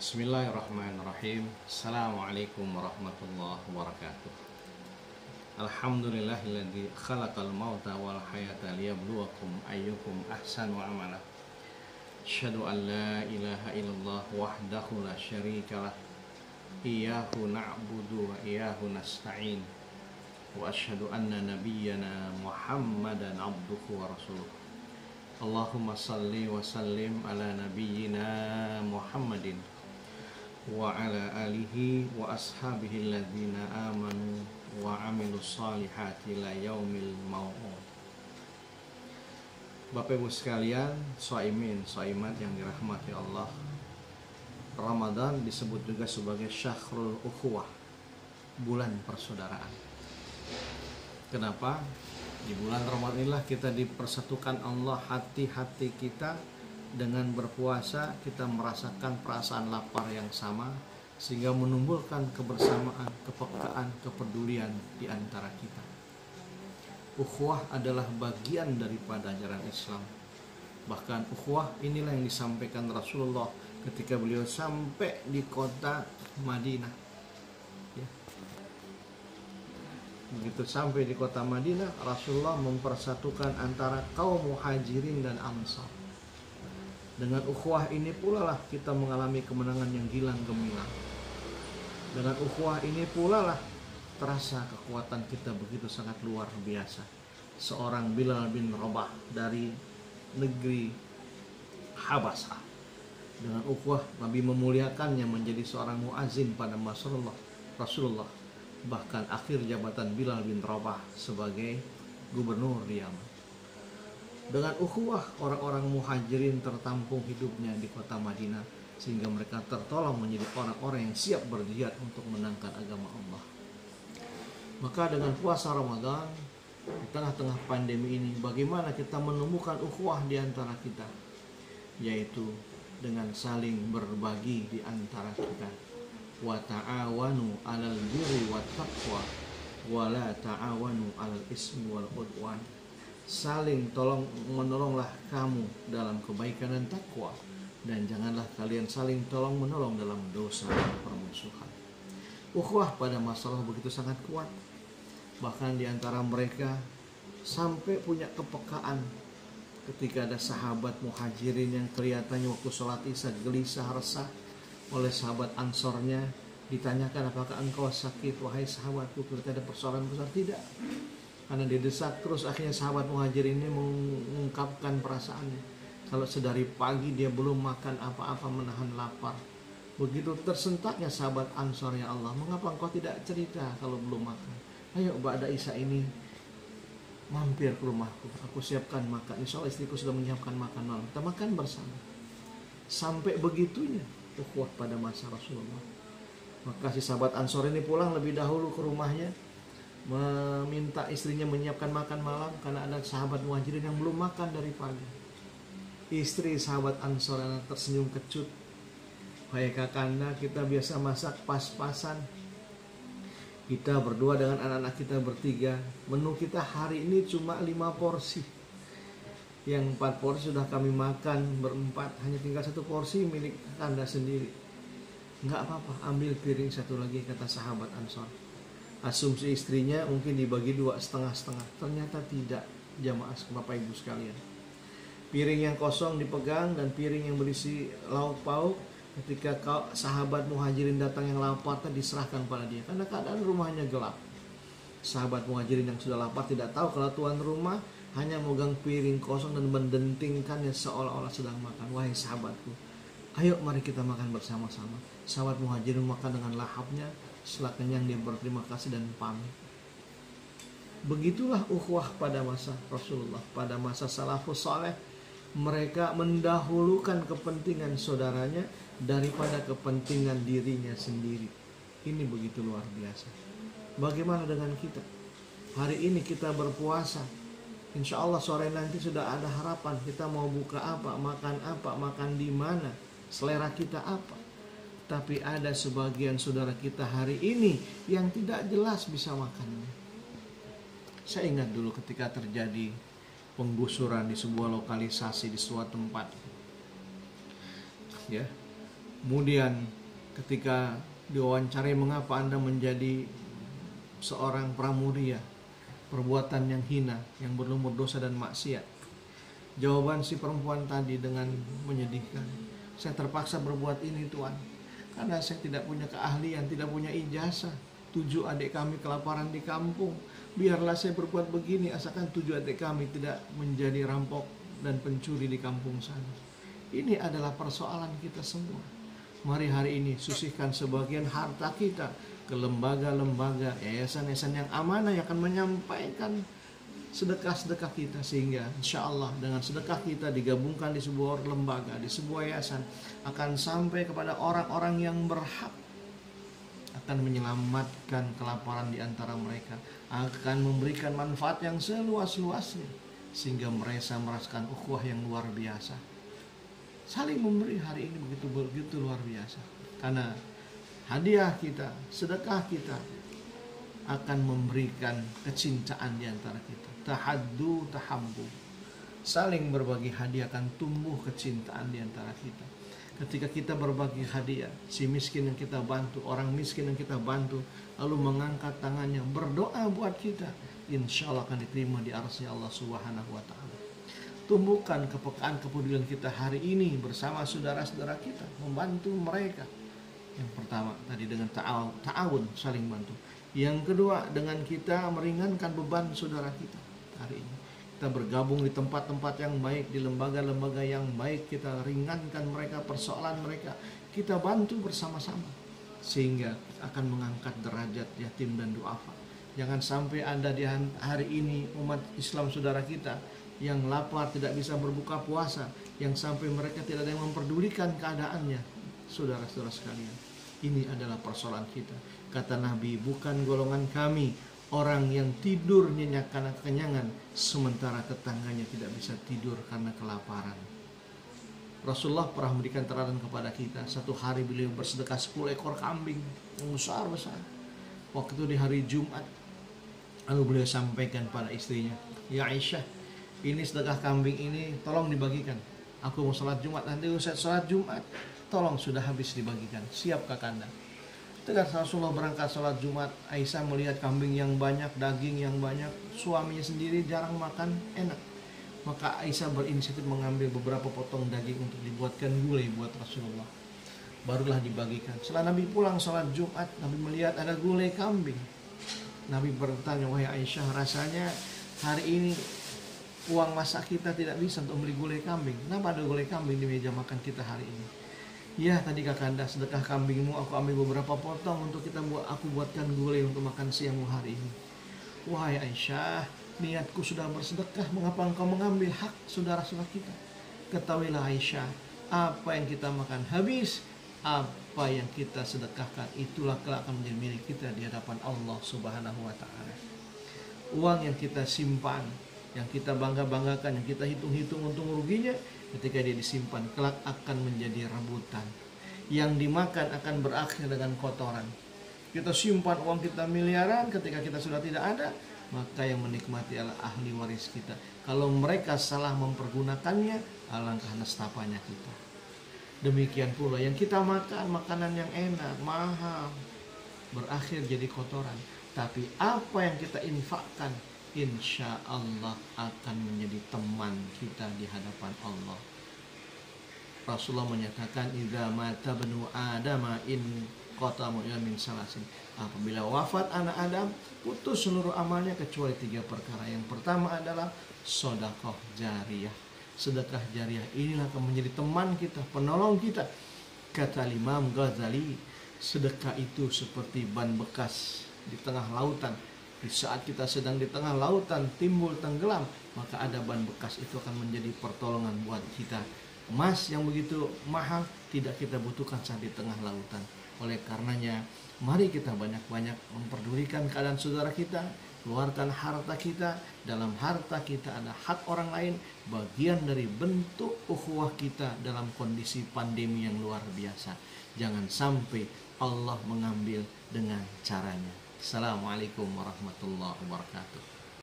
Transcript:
Bismillahirrahmanirrahim. Assalamualaikum warahmatullahi wabarakatuh. Alhamdulillahilladzi khalaqal mauta wal hayata liyabluwakum ayyukum ahsanu amala. Asyhadu an la ilaha illallah wahdahu la syarikalah. Iyyahu na'budu wa iyyahu nasta'in. Wa asyhadu anna nabiyyana Muhammadan abduhu wa rasuluh. Allahumma salli wa sallim ala nabiyyina Muhammadin wa ala alihi wa ashabihi alladzina amanu wa amilus salihati la yaumil mau'ud. Bapak Ibu sekalian, shaimin, shaimat yang dirahmati Allah, Ramadan disebut juga sebagai syahrul ukhuwah, bulan persaudaraan. Kenapa? Di bulan Ramadan inilah kita dipersatukan Allah, hati-hati kita dengan berpuasa kita merasakan perasaan lapar yang sama sehingga menumbuhkan kebersamaan, kepekaan, kepedulian di antara kita. Ukhuwah adalah bagian daripada ajaran Islam. Bahkan ukhuwah inilah yang disampaikan Rasulullah ketika beliau sampai di kota Madinah. Ya. Begitu sampai di kota Madinah, Rasulullah mempersatukan antara kaum muhajirin dan ansar. Dengan ukhuwah ini pula lah kita mengalami kemenangan yang gilang gemilang. Dengan ukhuwah ini pula lah terasa kekuatan kita begitu sangat luar biasa. Seorang Bilal bin Rabah dari negeri Habasah, dengan ukhuwah Nabi memuliakannya menjadi seorang muazin pada masa Rasulullah. Bahkan akhir jabatan Bilal bin Rabah sebagai gubernur di Yaman. Dengan ukhuwah orang-orang muhajirin tertampung hidupnya di kota Madinah sehingga mereka tertolong menjadi orang-orang yang siap berjihad untuk menangkan agama Allah. Maka dengan puasa Ramadan di tengah-tengah pandemi ini, bagaimana kita menumbuhkan ukhuwah di antara kita, yaitu dengan saling berbagi di antara kita. Wa ta'awanu 'alal birri wat taqwa wa la ta'awanu 'alal ismi wal 'udwan. Saling tolong menolonglah kamu dalam kebaikan dan takwa, dan janganlah kalian saling tolong menolong dalam dosa dan permusuhan. Ukhuwah pada masalah begitu sangat kuat. Bahkan di antara mereka sampai punya kepekaan ketika ada sahabat muhajirin yang kelihatannya waktu sholat isya gelisah resah oleh sahabat ansornya, ditanyakan, apakah engkau sakit wahai sahabatku, ketika ada persoalan besar? Tidak, karena didesak terus. Akhirnya sahabat muhajir ini mengungkapkan perasaannya, kalau sedari pagi dia belum makan apa-apa, menahan lapar. Begitu tersentaknya sahabat ansor, ya Allah, mengapa engkau tidak cerita kalau belum makan? Ayo ba'da isya ini mampir ke rumahku, aku siapkan makan, insya Allah istriku sudah menyiapkan makan malam, kita makan bersama. Sampai begitunya ukhuwah pada masa Rasulullah. Maka si sahabat ansor ini pulang lebih dahulu ke rumahnya, meminta istrinya menyiapkan makan malam karena ada sahabat muhajirin yang belum makan dari pagi. Istri sahabat ansor tersenyum kecut, "Hai kakanda, kita biasa masak pas-pasan. Kita berdua dengan anak-anak kita bertiga. Menu kita hari ini cuma 5 porsi. Yang 4 porsi sudah kami makan berempat, hanya tinggal 1 porsi milik kakanda sendiri." "Enggak apa-apa, ambil piring satu lagi," kata sahabat ansor. Asumsi istrinya mungkin dibagi 2 setengah-setengah. Ternyata tidak, jamaah Bapak Ibu sekalian. Piring yang kosong dipegang dan piring yang berisi lauk pauk. Ketika sahabat muhajirin datang yang lapar, diserahkan pada dia karena keadaan rumahnya gelap. Sahabat muhajirin yang sudah lapar tidak tahu kalau tuan rumah hanya megang piring kosong dan mendentingkannya seolah-olah sedang makan. "Wahai sahabatku, ayo mari kita makan bersama-sama." Sahabat muhajirin makan dengan lahapnya. Setelah kenyang dia berterima kasih dan pamit. Begitulah ukhuwah pada masa Rasulullah, pada masa salafus saleh. Mereka mendahulukan kepentingan saudaranya daripada kepentingan dirinya sendiri. Ini begitu luar biasa. Bagaimana dengan kita? Hari ini kita berpuasa, insya Allah sore nanti sudah ada harapan. Kita mau buka apa, makan di mana, selera kita apa. Tapi ada sebagian saudara kita hari ini yang tidak jelas bisa makannya. Saya ingat dulu ketika terjadi penggusuran di sebuah lokalisasi, di sebuah tempat, ya, Kemudian ketika diwawancari mengapa Anda menjadi seorang pramuria, perbuatan yang hina, yang berlumur dosa dan maksiat. Jawaban si perempuan tadi dengan menyedihkan, saya terpaksa berbuat ini Tuan, karena saya tidak punya keahlian, tidak punya ijazah. 7 adik kami kelaparan di kampung. Biarlah saya berbuat begini, asalkan 7 adik kami tidak menjadi rampok dan pencuri di kampung sana. Ini adalah persoalan kita semua. Mari hari ini sisihkan sebagian harta kita ke lembaga-lembaga, yayasan-yayasan yang amanah yang akan menyampaikan sedekah-sedekah kita, sehingga insya Allah dengan sedekah kita digabungkan di sebuah lembaga, di sebuah yayasan, akan sampai kepada orang-orang yang berhak, akan menyelamatkan kelaparan di antara mereka, akan memberikan manfaat yang seluas-luasnya, sehingga mereka merasakan ukhuwah yang luar biasa. Saling memberi hari ini begitu luar biasa, karena hadiah kita, sedekah kita akan memberikan kecintaan di antara kita. Tahaddu tahabbu. Saling berbagi hadiah akan tumbuh kecintaan di antara kita. Ketika kita berbagi hadiah, si miskin yang kita bantu, orang miskin yang kita bantu, lalu mengangkat tangannya berdoa buat kita, insya Allah akan diterima di arsy Allah Subhanahu wa ta'ala. Tumbuhkan kepekaan kepedulian kita hari ini bersama saudara-saudara kita, membantu mereka. Yang pertama tadi dengan ta'awun, saling bantu. Yang kedua dengan kita meringankan beban saudara kita hari ini. Kita bergabung di tempat-tempat yang baik, di lembaga-lembaga yang baik, kita ringankan mereka, persoalan mereka, kita bantu bersama-sama, sehingga akan mengangkat derajat yatim dan duafa. Jangan sampai Anda di hari ini umat Islam saudara kita yang lapar tidak bisa berbuka puasa, yang sampai mereka tidak ada yang memperdulikan keadaannya. Saudara-saudara sekalian, ini adalah persoalan kita. Kata Nabi, bukan golongan kami orang yang tidur nyenyak karena kekenyangan, sementara tetangganya tidak bisa tidur karena kelaparan. Rasulullah pernah memberikan teladan kepada kita. Satu hari beliau bersedekah 10 ekor kambing yang besar-besar. Waktu itu di hari Jumat, lalu beliau sampaikan pada istrinya, ya Aisyah, ini sedekah kambing ini tolong dibagikan. Aku mau sholat Jumat, nanti usai sholat Jumat tolong sudah habis dibagikan. Siap Kakanda. Ketika Rasulullah berangkat sholat Jumat, Aisyah melihat kambing yang banyak, daging yang banyak, suaminya sendiri jarang makan enak. Maka Aisyah berinisiatif mengambil beberapa potong daging untuk dibuatkan gulai buat Rasulullah. Barulah dibagikan. Setelah Nabi pulang sholat Jumat, Nabi melihat ada gulai kambing. Nabi bertanya, wahai Aisyah, rasanya hari ini uang masak kita tidak bisa untuk beli gulai kambing. Kenapa ada gulai kambing di meja makan kita hari ini? Ya, tadi Kakanda sedekah kambingmu aku ambil beberapa potong untuk aku buatkan gulai untuk makan siangmu hari ini. Wahai Aisyah, niatku sudah bersedekah, mengapa engkau mengambil hak saudara-saudara kita? Ketahuilah Aisyah, apa yang kita makan habis, apa yang kita sedekahkan itulah kelak akan menjadi milik kita di hadapan Allah Subhanahu wa ta'ala. Uang yang kita simpan, yang kita bangga-banggakan, yang kita hitung-hitung untung ruginya, ketika dia disimpan kelak akan menjadi rebutan. Yang dimakan akan berakhir dengan kotoran. Kita simpan uang kita miliaran, ketika kita sudah tidak ada, maka yang menikmati adalah ahli waris kita. Kalau mereka salah mempergunakannya, alangkah nestapanya kita. Demikian pula yang kita makan, makanan yang enak, mahal, berakhir jadi kotoran. Tapi apa yang kita infakkan, insya Allah akan menjadi teman kita di hadapan Allah. Rasulullah menyatakan, idza mata banu Adam in qata min salasin. Apabila wafat anak Adam, putus seluruh amalnya kecuali 3 perkara. Yang pertama adalah sedekah jariyah. Sedekah jariyah inilah akan menjadi teman kita, penolong kita. Kata Imam Ghazali, sedekah itu seperti ban bekas di tengah lautan. Di saat kita sedang di tengah lautan timbul tenggelam, maka ada ban bekas itu akan menjadi pertolongan buat kita. Emas yang begitu mahal tidak kita butuhkan saat di tengah lautan. Oleh karenanya, mari kita banyak-banyak memperdulikan keadaan saudara kita, keluarkan harta kita. Dalam harta kita ada hak orang lain, bagian dari bentuk ukhuwah kita dalam kondisi pandemi yang luar biasa. Jangan sampai Allah mengambil dengan caranya. Assalamualaikum warahmatullahi wabarakatuh.